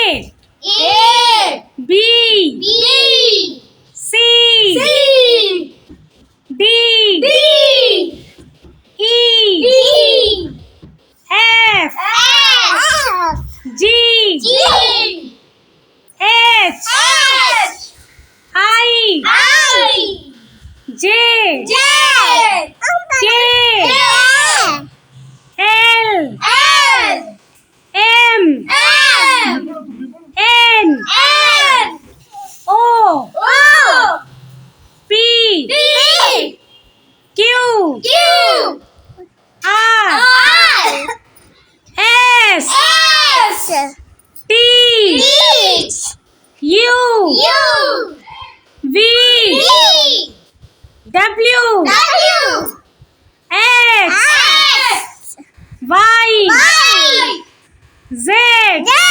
A. B. B. C. C. D. D. E. E. F. F. G. G. H. H. I. I. J. J. K. K. L. L. M. M. N. N. O. O. P. P. Q. Q. R. R. S. S. T. T. U. U. V. V. W. W. X. X. Y. Y. Z. Z.